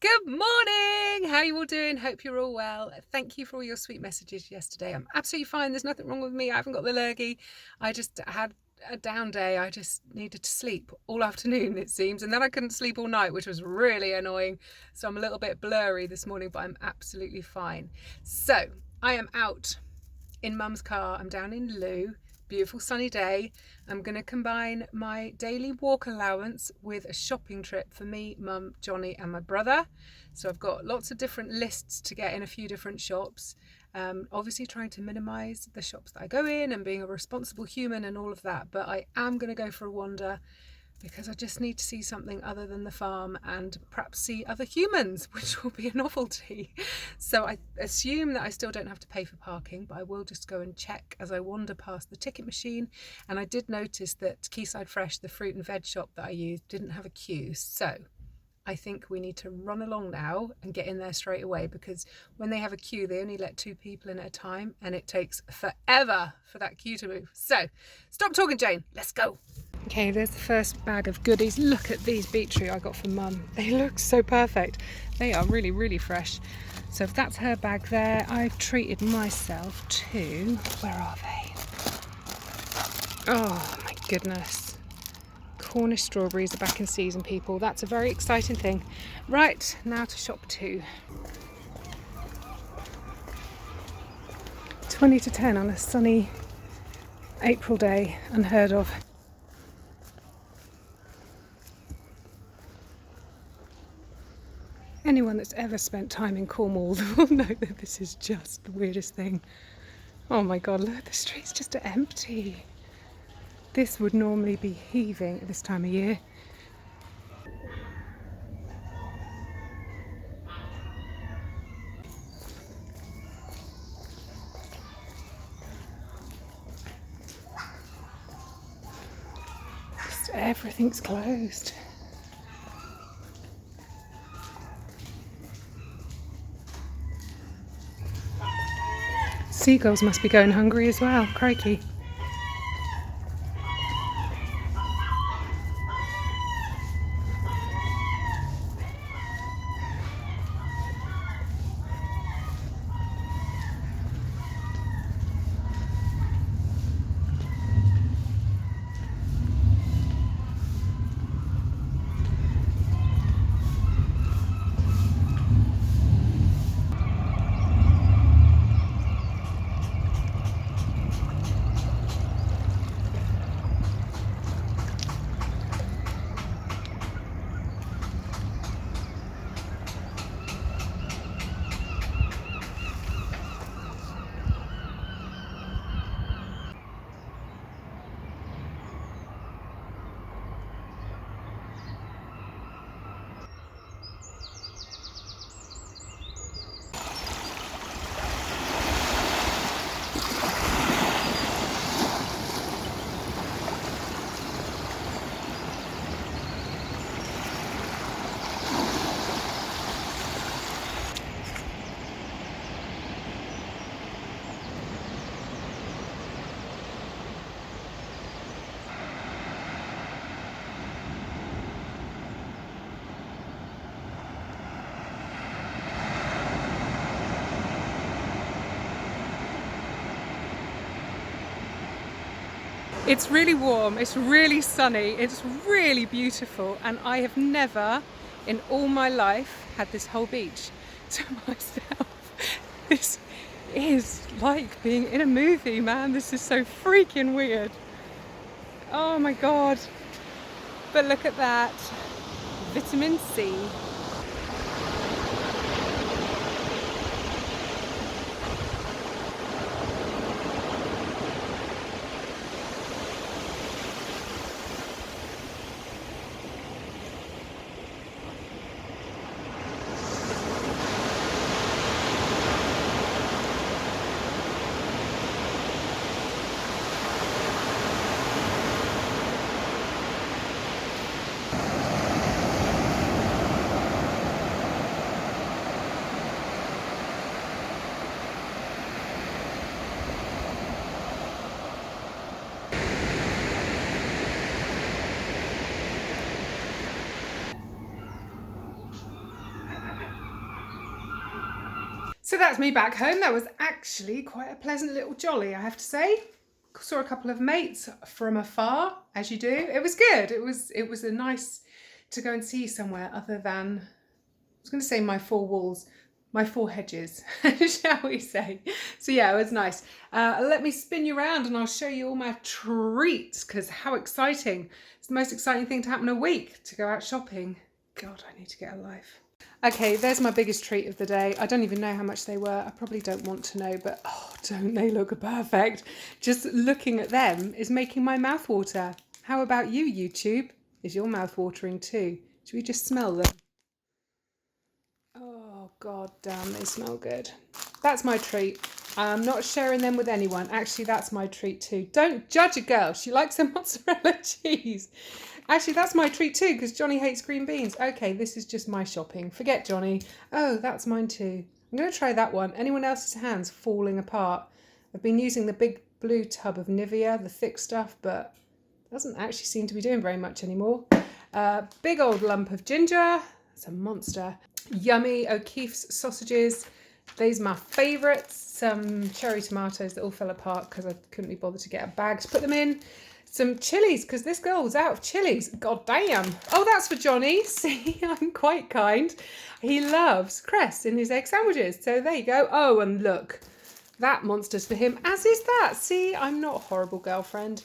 Good morning! How are you all doing? Hope you're all well. Thank you for all your sweet messages yesterday. I'm absolutely fine. There's nothing wrong with me. I haven't got the lurgy. I just had a down day. I just needed to sleep all afternoon, it seems. And then I couldn't sleep all night, which was really annoying. So I'm a little bit blurry this morning, but I'm absolutely fine. So I am out in Mum's car. I'm down in Looe. Beautiful sunny day. I'm going to combine my daily walk allowance with a shopping trip for me, Mum, Johnny and my brother. So I've got lots of different lists to get in a few different shops. Obviously trying to minimise the shops that I go in and being a responsible human and all of that. But I am going to go for a wander because I just need to see something other than the farm and perhaps see other humans, which will be a novelty. So I assume that I still don't have to pay for parking, but I will just go and check as I wander past the ticket machine. And I did notice that Seaside Fresh, the fruit and veg shop that I used, didn't have a queue. So I think we need to run along now and get in there straight away, because when they have a queue, they only let 2 people in at a time and it takes forever for that queue to move. So stop talking, Jane. Let's go. Okay, there's the first bag of goodies. Look at these beetroot I got from Mum. They look so perfect. They are really, really fresh. So if that's her bag there, I've treated myself to... Where are they? Oh my goodness. Cornish strawberries are back in season, people. That's a very exciting thing. Right, now to shop 2. 20 to 10 on a sunny April day. Unheard of. Anyone that's ever spent time in Cornwall will know that this is just the weirdest thing. Oh my god, look, the street's just empty. This would normally be heaving at this time of year. Just everything's closed. Seagulls must be going hungry as well, crikey. It's really warm, it's really sunny, it's really beautiful, and I have never in all my life had this whole beach to myself. This is like being in a movie, man. This is so freaking weird. Oh my god. But look at that. Vitamin C. So that's me back home. That was actually quite a pleasant little jolly, I have to say. Saw a couple of mates from afar, as you do. It was good. It was a nice to go and see somewhere other than, I was going to say my four walls, my four hedges, shall we say. So yeah, it was nice. Let me spin you around and I'll show you all my treats, because how exciting. It's the most exciting thing to happen a week, to go out shopping. God, I need to get a life. Okay, there's my biggest treat of the day. I don't even know how much they were. I probably don't want to know, but oh, don't they look perfect? Just looking at them is making my mouth water. How about you, YouTube? Is your mouth watering too? Should we just smell them? Oh, god damn, they smell good. That's my treat. I'm not sharing them with anyone. Actually, that's my treat too. Don't judge a girl. She likes her mozzarella cheese. Actually, that's my treat too, because Johnny hates green beans. Okay, this is just my shopping. Forget Johnny. Oh, that's mine too. I'm going to try that one. Anyone else's hands falling apart? I've been using the big blue tub of Nivea, the thick stuff, but it doesn't actually seem to be doing very much anymore. Big old lump of ginger. It's a monster. Yummy O'Keeffe's sausages. These are my favourites. Some cherry tomatoes that all fell apart because I couldn't be bothered to get a bag to put them in. Some chilies, because this girl was out of chilies. God damn. Oh, that's for Johnny. See, I'm quite kind. He loves cress in his egg sandwiches. So there you go. Oh, and look, that monster's for him, as is that. See, I'm not a horrible girlfriend.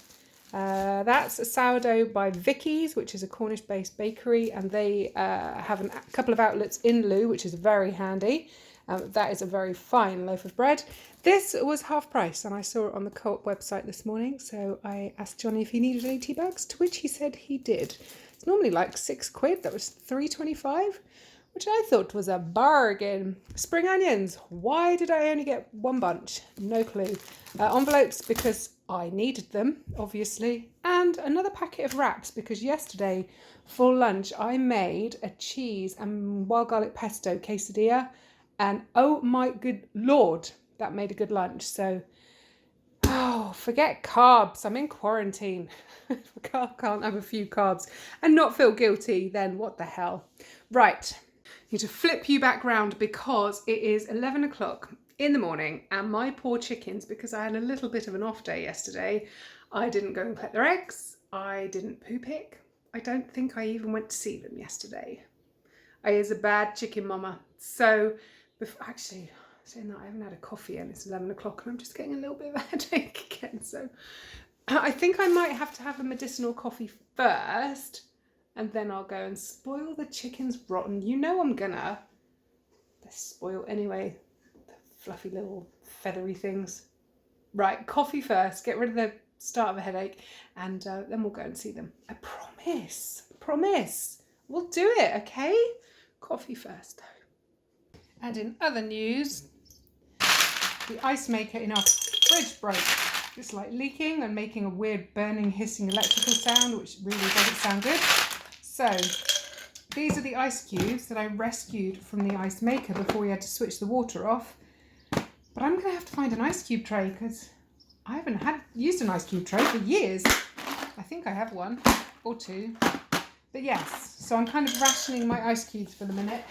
That's a sourdough by Vicky's, which is a Cornish-based bakery, and they have a couple of outlets in Looe, which is very handy. That is a very fine loaf of bread. This was half price, and I saw it on the Co-op website this morning, so I asked Johnny if he needed any tea bags, to which he said he did. It's normally like £6. That was £3.25, which I thought was a bargain. Spring onions. Why did I only get one bunch? No clue. Envelopes, because I needed them, obviously. And another packet of wraps, because yesterday, for lunch, I made a cheese and wild garlic pesto quesadilla. And oh my good Lord, that made a good lunch. So, oh, forget carbs. I'm in quarantine. If I can't have a few carbs and not feel guilty, then what the hell? Right, need to flip you back round because it is 11 o'clock in the morning and my poor chickens, because I had a little bit of an off day yesterday, I didn't go and collect their eggs. I didn't poo pick. I don't think I even went to see them yesterday. I is a bad chicken mama. So, actually, saying that, I haven't had a coffee and it's 11 o'clock and I'm just getting a little bit of a headache again. So I think I might have to have a medicinal coffee first and then I'll go and spoil the chickens rotten. You know I'm gonna. They're spoiled anyway. The fluffy little feathery things. Right, coffee first. Get rid of the start of a headache and then we'll go and see them. I promise. Promise. We'll do it, okay? Coffee first though. And in other news, the ice maker in our fridge broke. It's like leaking and making a weird burning, hissing electrical sound, which really doesn't sound good. So these are the ice cubes that I rescued from the ice maker before we had to switch the water off. But I'm going to have to find an ice cube tray because I haven't used an ice cube tray for years. I think I have one or two. But yes, so I'm kind of rationing my ice cubes for the minute.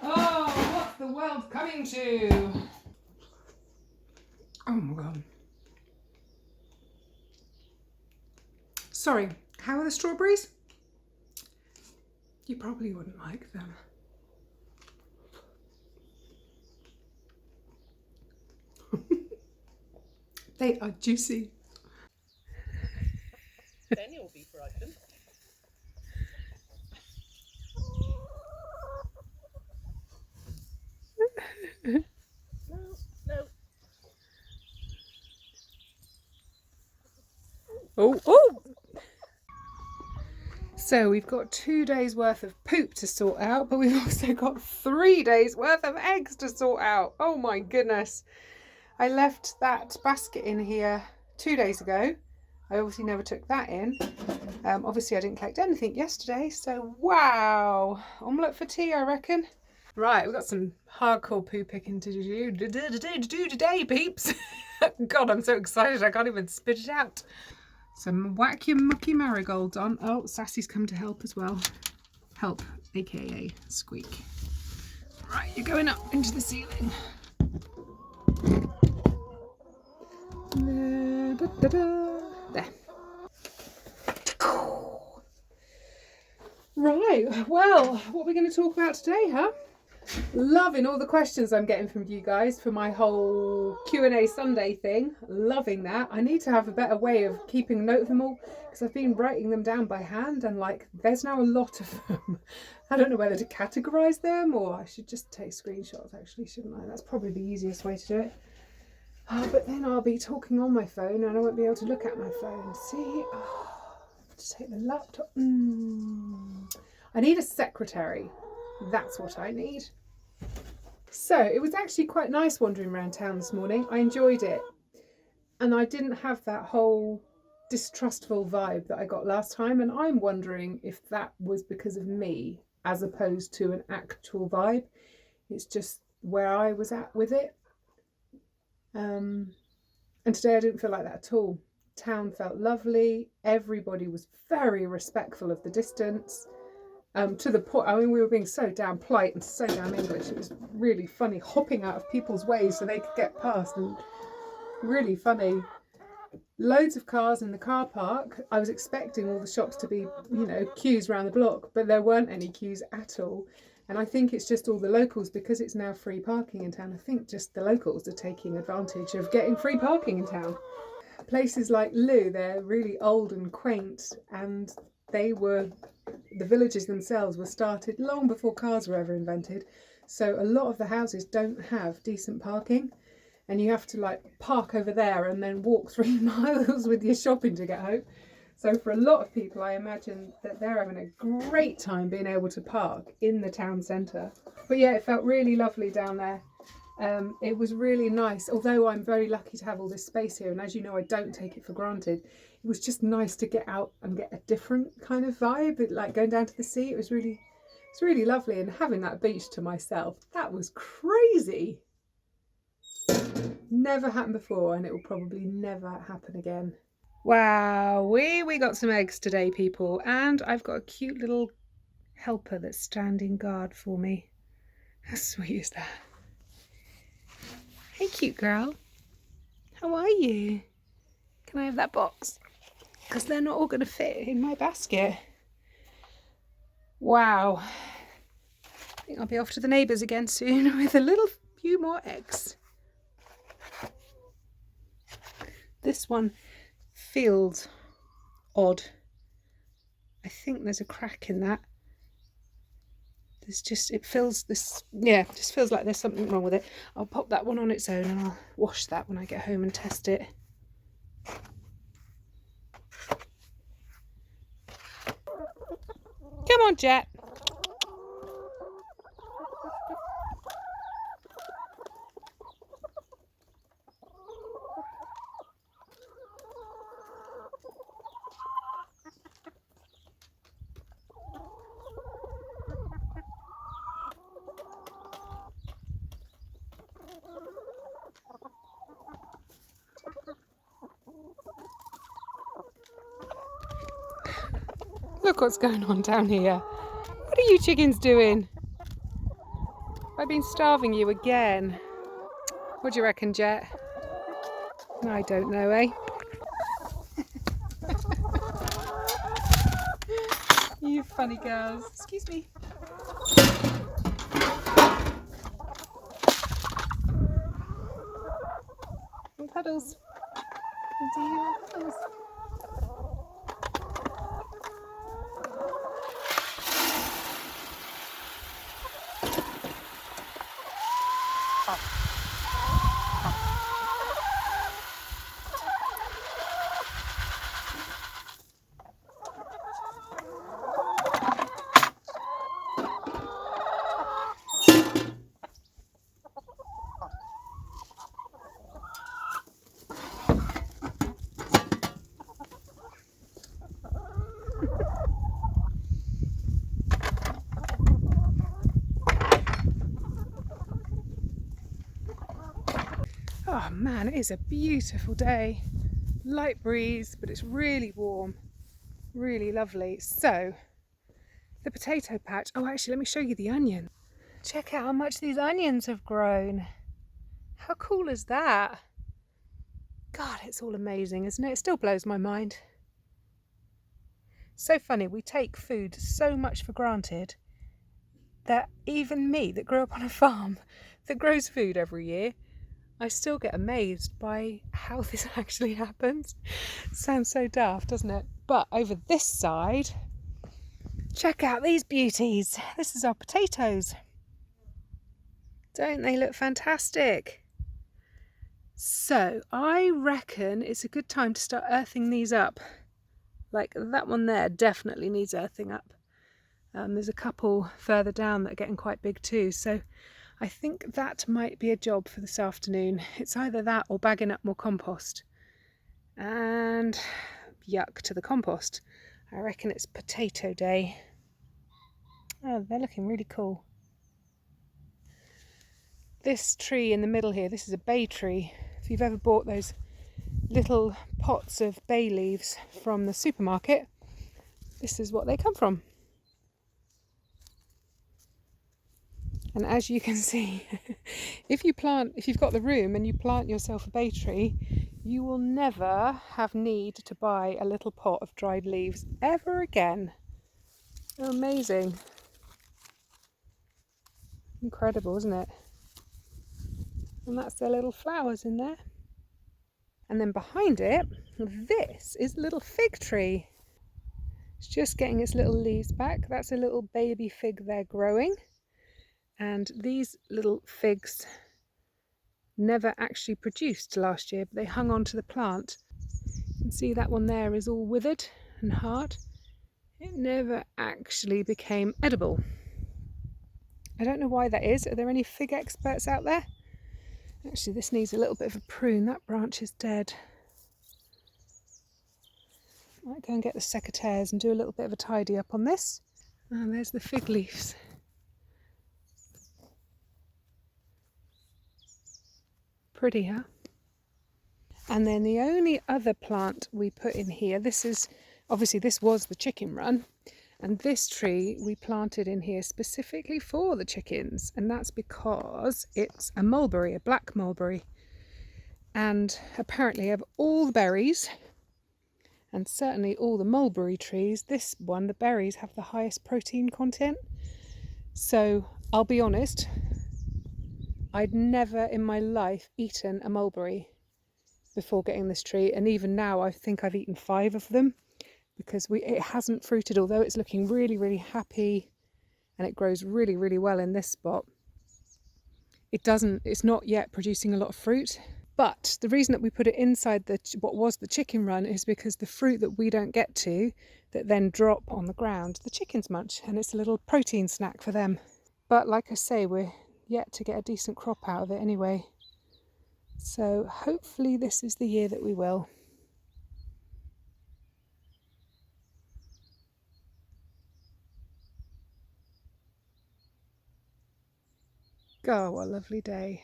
Oh, what's the world coming to? Oh my god. Sorry, how are the strawberries? You probably wouldn't like them. They are juicy. Then you'll be frightened. No. Oh. So we've got 2 days worth of poop to sort out, but we've also got 3 days worth of eggs to sort out. Oh my goodness. I left that basket in here 2 days ago. I obviously never took that in. Obviously I didn't collect anything yesterday, so wow. Omelette for tea, I reckon. Right, we've got some hardcore poo picking to do today, peeps. God, I'm so excited I can't even spit it out. Some whack your mucky marigolds on. Oh, Sassy's come to help as well. Help, aka squeak. Right, you're going up into the ceiling. There. Right, well, what are we going to talk about today, huh? Loving all the questions I'm getting from you guys for my whole Q&A Sunday thing. Loving that. I need to have a better way of keeping note of them all because I've been writing them down by hand and like there's now a lot of them. I don't know whether to categorise them or I should just take screenshots actually, shouldn't I? That's probably the easiest way to do it. But then I'll be talking on my phone and I won't be able to look at my phone. See? Just take the laptop. I need a secretary. That's what I need. So it was actually quite nice wandering around town this morning. I enjoyed it. And I didn't have that whole distrustful vibe that I got last time. And I'm wondering if that was because of me as opposed to an actual vibe. It's just where I was at with it. And today I didn't feel like that at all. Town felt lovely. Everybody was very respectful of the distance. To the point, I mean, we were being so damn polite and so damn English. It was really funny, hopping out of people's ways so they could get past, and really funny. Loads of cars in the car park. I was expecting all the shops to be, you know, queues around the block, but there weren't any queues at all. And I think it's just all the locals, because it's now free parking in town. I think just the locals are taking advantage of getting free parking in town. Places like Looe, they're really old and quaint, and the villages themselves were started long before cars were ever invented. So a lot of the houses don't have decent parking, and you have to like park over there and then walk 3 miles with your shopping to get home. So for a lot of people, I imagine that they're having a great time being able to park in the town centre. But yeah, it felt really lovely down there. It was really nice, although I'm very lucky to have all this space here, and as you know, I don't take it for granted. It was just nice to get out and get a different kind of vibe, like going down to the sea. It's really lovely, and having that beach to myself, that was crazy. Never happened before, and it will probably never happen again. Wow, we got some eggs today, people, and I've got a cute little helper that's standing guard for me. How sweet is that? Hey, cute girl. How are you? Can I have that box? Because they're not all going to fit in my basket. Wow. I think I'll be off to the neighbours again soon with a little few more eggs. This one feels odd. I think there's a crack in that. It feels like there's something wrong with it. I'll pop that one on its own and I'll wash that when I get home and test it. Come on, Jet. Look what's going on down here. What are you chickens doing? I've been starving you again. What do you reckon, Jet? I don't know, eh? You funny girls. Excuse me. Puddles. Do you want puddles? Oh man, it is a beautiful day. Light breeze, but it's really warm. Really lovely. So, the potato patch. Oh, actually, let me show you the onion. Check out how much these onions have grown. How cool is that? God, it's all amazing, isn't it? It still blows my mind. So funny, we take food so much for granted that even me, that grew up on a farm that grows food every year, I still get amazed by how this actually happens. Sounds so daft, doesn't it? But over this side, check out these beauties. This is our potatoes. Don't they look fantastic? So I reckon it's a good time to start earthing these up. Like that one there definitely needs earthing up. There's a couple further down that are getting quite big too. So I think that might be a job for this afternoon. It's either that or bagging up more compost. And yuck to the compost. I reckon it's potato day. Oh, they're looking really cool. This tree in the middle here, this is a bay tree. If you've ever bought those little pots of bay leaves from the supermarket, this is what they come from. And as you can see, if you've got the room and you plant yourself a bay tree, you will never have need to buy a little pot of dried leaves ever again. They're amazing. Incredible, isn't it? And that's their little flowers in there. And then behind it, this is a little fig tree. It's just getting its little leaves back. That's a little baby fig there growing. And these little figs never actually produced last year, but they hung on to the plant. You can see that one there is all withered and hard. It never actually became edible. I don't know why that is. Are there any fig experts out there? Actually, this needs a little bit of a prune. That branch is dead. Might go and get the secateurs and do a little bit of a tidy up on this. And there's the fig leaves. Pretty, huh? And then the only other plant we put in here, this was the chicken run, and this tree we planted in here specifically for the chickens, and that's because it's a mulberry, a black mulberry, and apparently of all the berries, and certainly all the mulberry trees, this one, the berries, have the highest protein content. So I'll be honest, I'd never in my life eaten a mulberry before getting this tree, and even now I think I've eaten 5 of them because it hasn't fruited, although it's looking really, really happy and it grows really, really well in this spot. It's not yet producing a lot of fruit, but the reason that we put it inside what was the chicken run is because the fruit that we don't get to, that then drop on the ground, the chickens munch, and it's a little protein snack for them. But like I say, we're yet to get a decent crop out of it anyway. So hopefully this is the year that we will. Oh, what a lovely day.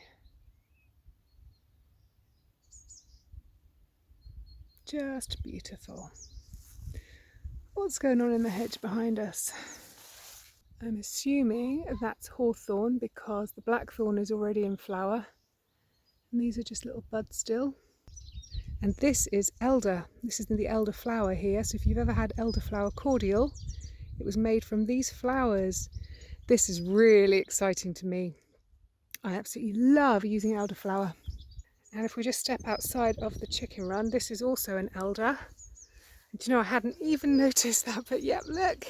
Just beautiful. What's going on in the hedge behind us? I'm assuming that's hawthorn because the blackthorn is already in flower. And these are just little buds still. And this is elder. This is the elder flower here. So if you've ever had elderflower cordial, it was made from these flowers. This is really exciting to me. I absolutely love using elderflower. And if we just step outside of the chicken run, this is also an elder. And do you know, I hadn't even noticed that, but yep, look.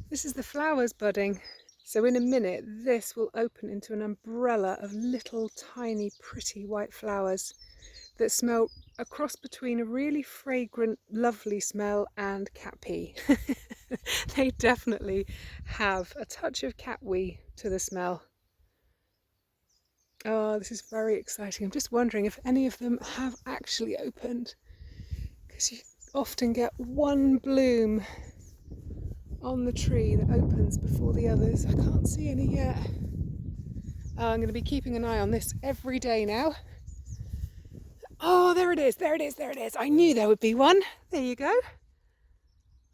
This is the flowers budding. So in a minute, this will open into an umbrella of little tiny pretty white flowers that smell a cross between a really fragrant, lovely smell and cat pee. They definitely have a touch of cat wee to the smell. Oh, this is very exciting. I'm just wondering if any of them have actually opened, because you often get one bloom on the tree that opens before the others. I can't see any yet. I'm going to be keeping an eye on this every day now. Oh, there it is, there it is, there it is. I knew there would be one. There you go.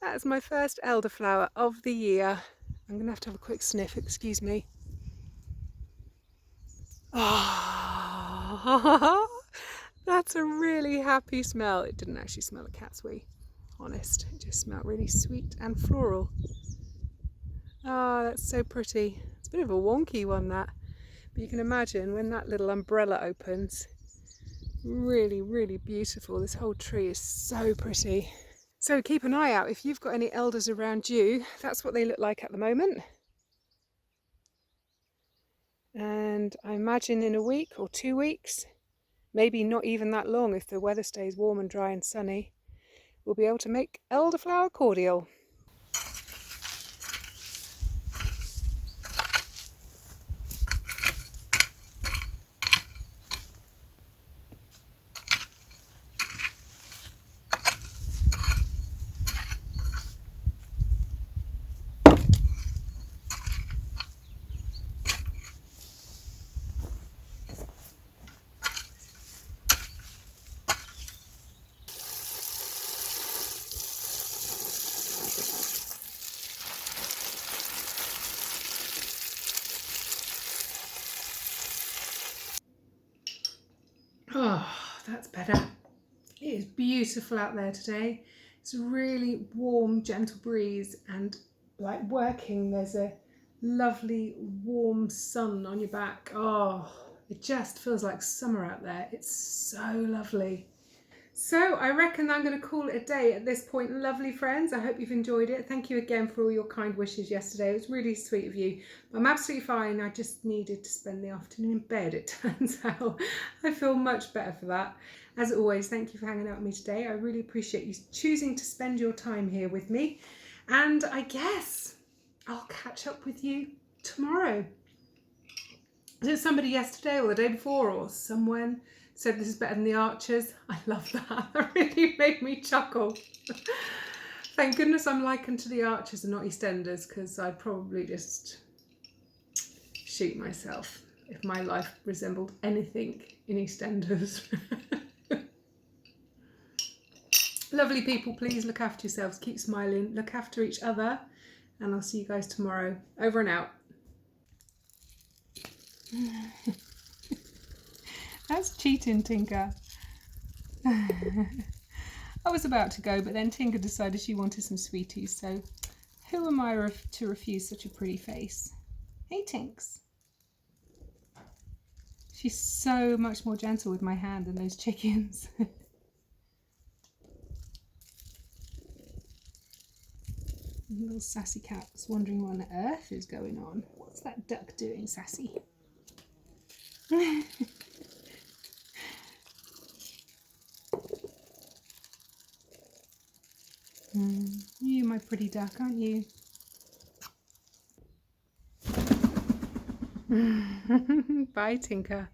That's my first elderflower of the year. I'm going to have a quick sniff, excuse me. Oh, that's a really happy smell. It didn't actually smell of cat's wee, honest. It just smelled really sweet and floral. Ah, that's so pretty. It's a bit of a wonky one, that. But you can imagine when that little umbrella opens, really, really beautiful. This whole tree is so pretty. So keep an eye out if you've got any elders around you. That's what they look like at the moment. And I imagine in a week or 2 weeks, maybe not even that long if the weather stays warm and dry and sunny, we'll be able to make elderflower cordial. Oh, that's better. It is beautiful out there today. It's a really warm, gentle breeze, and like working, there's a lovely warm sun on your back. Oh, it just feels like summer out there. It's so lovely. So I reckon I'm going to call it a day at this point. Lovely friends, I hope you've enjoyed it. Thank you again for all your kind wishes yesterday. It was really sweet of you. I'm absolutely fine. I just needed to spend the afternoon in bed, it turns out. I feel much better for that. As always, thank you for hanging out with me today. I really appreciate you choosing to spend your time here with me. And I guess I'll catch up with you tomorrow. Was it somebody yesterday or the day before or someone said this is better than the Archers? I love that. That really made me chuckle. Thank goodness I'm likened to the Archers and not EastEnders, because I'd probably just shoot myself if my life resembled anything in EastEnders. Lovely people, please look after yourselves, keep smiling, look after each other, and I'll see you guys tomorrow. Over and out. That's cheating, Tinker. I was about to go, but then Tinker decided she wanted some sweeties, so who am I to refuse such a pretty face? Hey, Tinks. She's so much more gentle with my hand than those chickens. Little sassy cat was wondering what on earth is going on. What's that duck doing, Sassy? You my pretty duck, aren't you? Bye, Tinker.